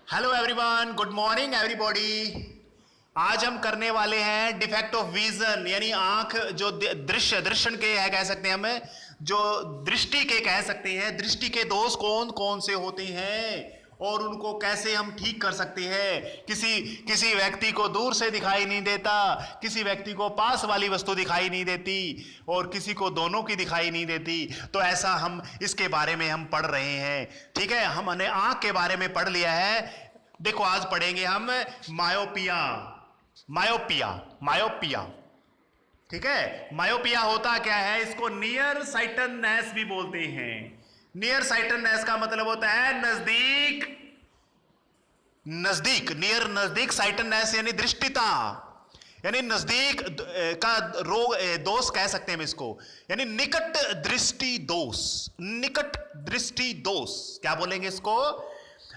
Hello everyone, good morning everybody. आज हम करने वाले हैं डिफेक्ट ऑफ विजन, यानी आंख जो दृश्य के है, कह सकते हैं हम, जो दृष्टि के कह सकते हैं। दृष्टि के दोष कौन कौन से होते हैं और उनको कैसे हम ठीक कर सकते हैं। किसी व्यक्ति को दूर से दिखाई नहीं देता, किसी व्यक्ति को पास वाली वस्तु दिखाई नहीं देती और किसी को दोनों की दिखाई नहीं देती। तो ऐसा हम इसके बारे में हम पढ़ रहे हैं। ठीक है, हमने आंख के बारे में पढ़ लिया है। देखो आज पढ़ेंगे हम मायोपिया। मायोपिया ठीक है। मायोपिया होता क्या है, इसको नियर साइटनेस भी बोलते हैं। नियर साइटनेस का मतलब होता है नजदीक, नियर नजदीक, साइटनेस यानी दृष्टिता, यानी नजदीक का रोग, दोष कह सकते हैं हम इसको, यानी निकट दृष्टि दोष। निकट दृष्टि दोष क्या बोलेंगे इसको।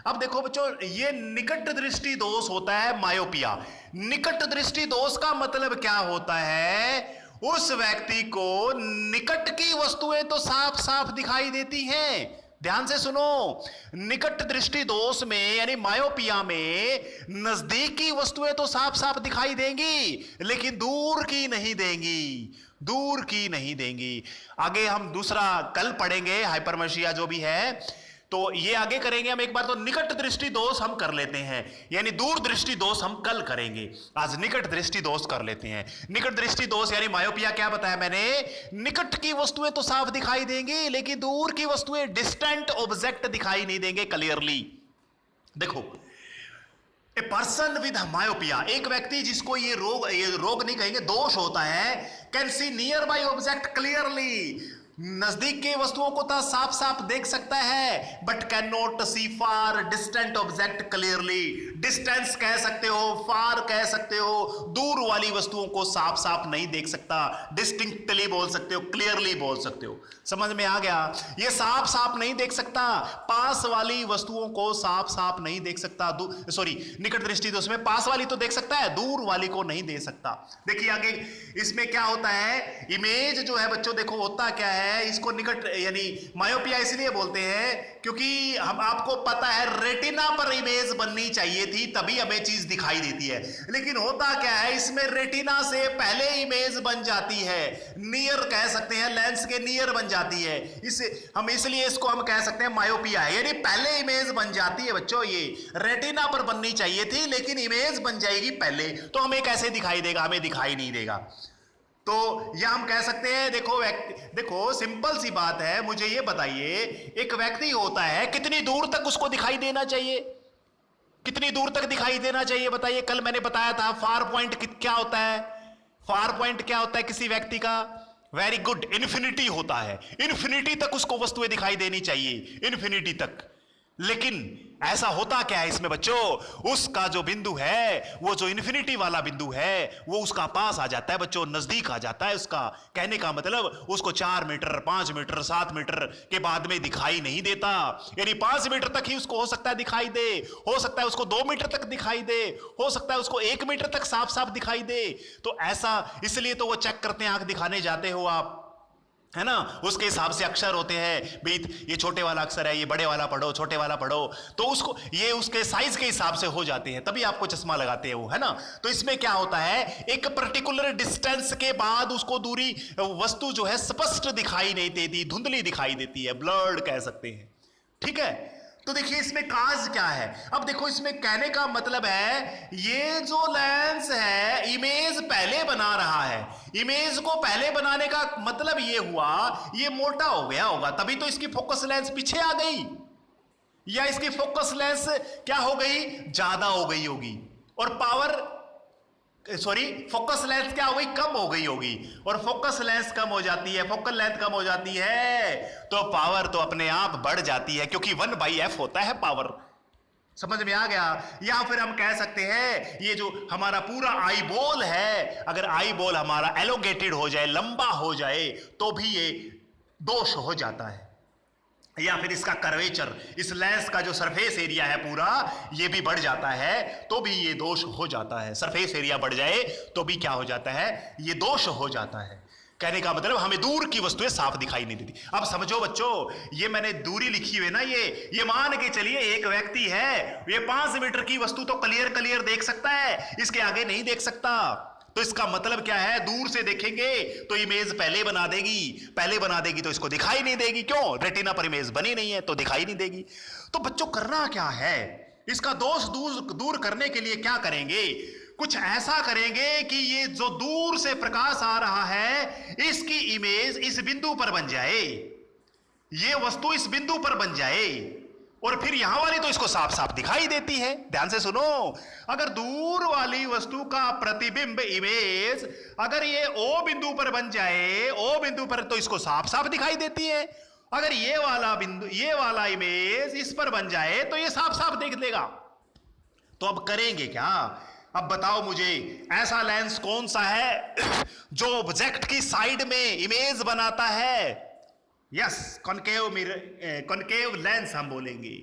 अब देखो बच्चों, ये निकट दृष्टि दोष होता है मायोपिया। निकट दृष्टि दोष का मतलब क्या होता है, उस व्यक्ति को निकट की वस्तुएं तो साफ साफ दिखाई देती हैं। ध्यान से सुनो, निकट दृष्टि दोष में यानी मायोपिया में नजदीक की वस्तुएं तो साफ साफ दिखाई देंगी, लेकिन दूर की नहीं देंगी, दूर की नहीं देंगी। आगे हम दूसरा कल पढ़ेंगे, हाइपरमेशिया जो भी है, तो ये आगे करेंगे हम। एक बार तो निकट दृष्टि दोष हम कर लेते हैं, यानी दूर दृष्टि दोष हम कल करेंगे। आज निकट दृष्टि दोष कर लेते हैं। निकट दृष्टि दोष यानी मायोपिया क्या बताया मैंने, निकट की वस्तुएं तो साफ दिखाई देंगी, लेकिन दूर की वस्तुएं, डिस्टेंट ऑब्जेक्ट दिखाई नहीं देंगे क्लियरली। देखो, ए पर्सन विद मायोपिया, एक व्यक्ति जिसको ये रोग नहीं कहेंगे, दोष होता है, can see near by object clearly, नजदीक के वस्तुओं को तो साफ साफ देख सकता है, but can not see far distant object clearly. Distance कह सकते हो, फार कह सकते हो, दूर वाली वस्तुओं को साफ साफ नहीं देख सकता। डिस्टिंक्टली बोल सकते हो, क्लियरली बोल सकते हो। समझ में आ गया। ये साफ साफ नहीं देख सकता, पास वाली वस्तुओं को साफ साफ नहीं देख सकता। सॉरी, निकट दृष्टि दोष में पास वाली तो देख सकता है, दूर वाली को नहीं देख सकता। देखिए आगे इसमें क्या होता है, इमेज जो है बच्चों, देखो होता क्या है, इसको निकट यानी मायोपिया इसलिए बोलते हैं क्योंकि हम, आपको पता है, रेटिना पर इमेज बननी चाहिए थी, तभी हमें चीज दिखाई देती है। लेकिन होता क्या है, इसमें रेटिना से पहले इमेज बन जाती है, नियर कह सकते हैं, लेंस के नियर बन जाती है। हम इसलिए इसको हम कह सकते हैं मायोपिया है, यानी पहले इमेज बन जाती है बच्चों। ये रेटिना पर बननी चाहिए थी, लेकिन इमेज बन जाएगी पहले, तो हमें कैसे दिखाई देगा, हमें दिखाई नहीं देगा। तो यह हम कह सकते हैं, देखो सिंपल सी बात है, मुझे यह बताइए, एक व्यक्ति होता है, कितनी दूर तक उसको दिखाई देना चाहिए, कितनी दूर तक दिखाई देना चाहिए बताइए। कल मैंने बताया था फार पॉइंट क्या होता है, फार पॉइंट क्या होता है किसी व्यक्ति का, वेरी गुड, इन्फिनिटी होता है। इन्फिनिटी तक उसको वस्तुएं दिखाई देनी चाहिए, इन्फिनिटी तक। लेकिन ऐसा होता क्या है इसमें बच्चों, उसका जो बिंदु है, वो जो इन्फिनिटी वाला बिंदु है, वो उसका पास आ जाता है बच्चों, नजदीक आ जाता है। उसका कहने का मतलब, उसको 4 मीटर, 5 मीटर, 7 मीटर के बाद में दिखाई नहीं देता। यानी 5 मीटर तक ही उसको हो सकता है दिखाई दे, हो सकता है उसको 2 मीटर तक दिखाई दे, हो सकता है उसको 1 मीटर तक साफ साफ दिखाई दे। तो ऐसा इसलिए तो वो चेक करते हैं, आंख दिखाने जाते हो आप, है ना, उसके हिसाब से अक्षर होते हैं भाई, ये छोटे वाला अक्षर है, ये बड़े वाला पढ़ो, छोटे वाला पढ़ो, तो उसको ये उसके साइज के हिसाब से हो जाते हैं, तभी आपको चश्मा लगाते हैं वो, है ना। तो इसमें क्या होता है, एक पर्टिकुलर डिस्टेंस के बाद उसको दूरी वस्तु जो है स्पष्ट दिखाई नहीं देती, धुंधली दिखाई देती है, ब्लर्ड कह सकते हैं। ठीक है, तो देखिए इसमें काज क्या है। अब देखो इसमें कहने का मतलब है, ये जो लेंस है इमेज पहले बना रहा है, इमेज को पहले बनाने का मतलब ये हुआ, ये मोटा हो गया होगा, तभी तो इसकी फोकस लेंस पीछे आ गई, या इसकी फोकस लेंस क्या हो गई, ज्यादा हो गई होगी, और फोकस लेंथ क्या हो गई, कम हो गई होगी। और फोकस लेंथ कम हो जाती है, फोकल लेंथ कम हो जाती है, तो पावर तो अपने आप बढ़ जाती है, क्योंकि 1/f होता है पावर। समझ में आ गया। या फिर हम कह सकते हैं, ये जो हमारा पूरा आई बॉल है, अगर आई बॉल हमारा एलोंगेटेड हो जाए, लंबा हो जाए, तो भी ये दोष हो जाता है। या फिर इसका कर्वेचर, इस लेंस का जो सरफेस एरिया है पूरा, ये भी बढ़ जाता है, तो भी ये दोष हो जाता है। सरफेस एरिया बढ़ जाए तो भी क्या हो जाता है, ये दोष हो जाता है। कहने का मतलब हमें दूर की वस्तुएं साफ दिखाई नहीं देती। अब समझो बच्चों, ये मैंने दूरी लिखी हुई ना, ये मान के चलिए एक व्यक्ति है, ये 5 मीटर की वस्तु तो क्लियर देख सकता है, इसके आगे नहीं देख सकता। तो इसका मतलब क्या है, दूर से देखेंगे तो इमेज पहले बना देगी तो इसको दिखाई नहीं देगी। क्यों? रेटिना पर इमेज बनी नहीं है तो दिखाई नहीं देगी। तो बच्चों करना क्या है, इसका दोष दूर करने के लिए क्या करेंगे? कुछ ऐसा करेंगे कि ये जो दूर से प्रकाश आ रहा है इसकी इमेज इस बिंदु पर बन जाए, ये वस्तु इस बिंदु पर बन जाए, और फिर यहां वाली तो इसको साफ साफ दिखाई देती है। ध्यान से सुनो, अगर दूर वाली वस्तु का प्रतिबिंब इमेज अगर ये ओ बिंदु पर बन जाए, ओ बिंदु पर, तो इसको साफ साफ दिखाई देती है। अगर ये वाला बिंदु, ये वाला इमेज इस पर बन जाए तो ये साफ साफ देख लेगा। तो अब करेंगे क्या? अब बताओ मुझे, ऐसा लेंस कौन सा है जो ऑब्जेक्ट की साइड में इमेज बनाता है? यस, कॉनकेव लेंस हम बोलेंगे।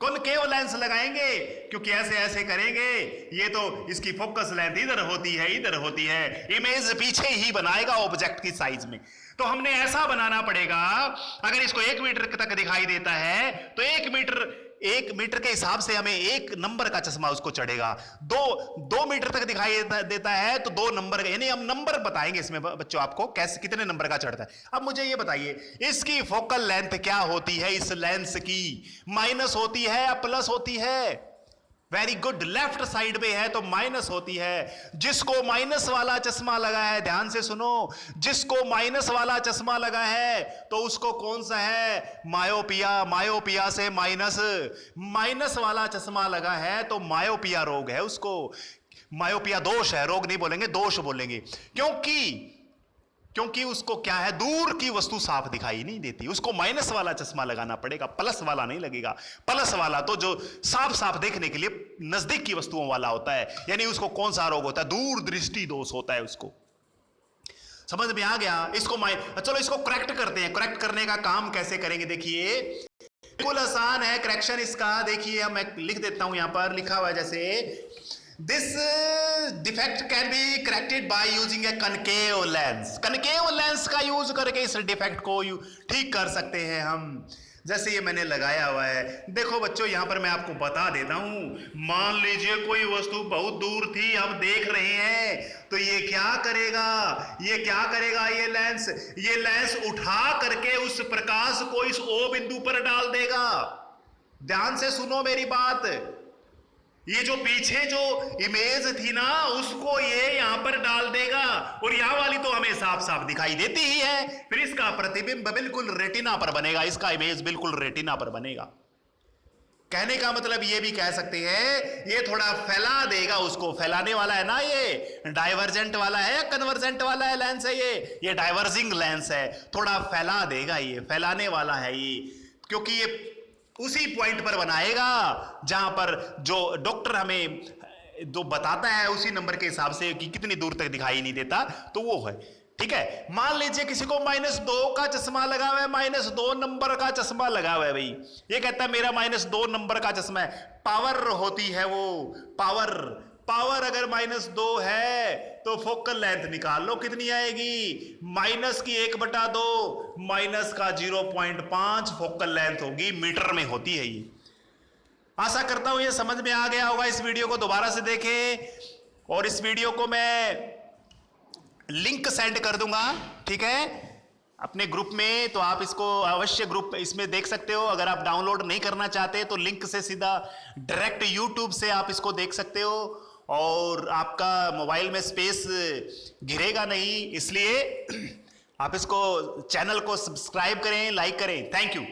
कॉनकेव लेंस लगाएंगे, क्योंकि ऐसे ऐसे करेंगे, ये तो इसकी फोकस लेंथ इधर होती है, इमेज पीछे ही बनाएगा ऑब्जेक्ट की साइज में। तो हमने ऐसा बनाना पड़ेगा, अगर इसको 1 मीटर तक दिखाई देता है तो 1 मीटर के हिसाब से हमें 1 नंबर का चश्मा उसको चढ़ेगा। 2 मीटर तक दिखाई देता है तो 2 नंबर, यानी हम नंबर बताएंगे इसमें बच्चों आपको कैसे, कितने नंबर का चढ़ता है। अब मुझे ये बताइए, इसकी फोकल लेंथ क्या होती है? इस लेंस की माइनस होती है या प्लस होती है? वेरी गुड, लेफ्ट साइड में है तो माइनस होती है। जिसको माइनस वाला चश्मा लगा है, ध्यान से सुनो, जिसको माइनस वाला चश्मा लगा है तो उसको कौन सा है? मायोपिया से माइनस वाला चश्मा लगा है तो मायोपिया रोग है उसको। मायोपिया दोष है, रोग नहीं बोलेंगे, दोष बोलेंगे। क्योंकि उसको क्या है, दूर की वस्तु साफ दिखाई नहीं देती, उसको माइनस वाला चश्मा लगाना पड़ेगा, प्लस वाला नहीं लगेगा। प्लस वाला तो जो साफ साफ देखने के लिए नजदीक की वस्तुओं वाला होता है, यानी उसको कौन सा रोग होता है? दूर दृष्टि दोष होता है उसको। समझ में आ गया? इसको चलो इसको करेक्ट करते हैं। करेक्ट करने का काम कैसे करेंगे? देखिए बिल्कुल आसान है करेक्शन इसका। देखिए मैं लिख देता हूं, यहां पर लिखा हुआ है जैसे, This defect can be corrected by using a concave lens. concave lens का यूज करके इस डिफेक्ट को ठीक कर सकते हैं हम। जैसे ये मैंने लगाया हुआ है, देखो बच्चों यहां पर मैं आपको बता देता हूं। मान लीजिए कोई वस्तु बहुत दूर थी, हम देख रहे हैं, तो ये क्या करेगा? ये लेंस उठा करके उस प्रकाश को इस ओ बिंदु पर डाल देगा। ध्यान से सुनो मेरी बात, ये जो पीछे जो इमेज थी ना उसको ये यहां पर डाल देगा, और यहां वाली तो हमें साफ साफ दिखाई देती ही है। फिर इसका प्रतिबिंब बिल्कुल रेटिना पर बनेगा, इसका इमेज बिल्कुल रेटिना पर बनेगा। कहने का मतलब ये भी कह सकते हैं, ये थोड़ा फैला देगा उसको। फैलाने वाला है ना, ये डाइवर्जेंट वाला है या कन्वर्जेंट वाला है लेंस है? ये डाइवर्जिंग लेंस है, थोड़ा फैला देगा, ये फैलाने वाला है ये, क्योंकि ये उसी पॉइंट पर बनाएगा जहां पर जो डॉक्टर हमें जो बताता है उसी नंबर के हिसाब से कि कितनी दूर तक दिखाई नहीं देता, तो वो है। ठीक है, मान लीजिए किसी को -2 का चश्मा लगा हुआ है, -2 नंबर का चश्मा लगा हुआ है भाई, ये कहता है मेरा -2 नंबर का चश्मा है। पावर होती है वो, पावर अगर -2 है तो फोकल लेंथ निकाल लो कितनी आएगी, -1/2 माइनस का 0.5 फोकल लेंथ होगी, मीटर में होती है ये। आशा करता हूं ये समझ में आ गया होगा। इस वीडियो को दोबारा से देखें, और इस वीडियो को मैं लिंक सेंड कर दूंगा, ठीक है, अपने ग्रुप में, तो आप इसको अवश्य ग्रुप इसमें देख सकते हो। अगर आप डाउनलोड नहीं करना चाहते तो लिंक से सीधा डायरेक्ट यूट्यूब से आप इसको देख सकते हो, और आपका मोबाइल में स्पेस घिरेगा नहीं, इसलिए आप इसको चैनल को सब्सक्राइब करें, लाइक करें। Thank you.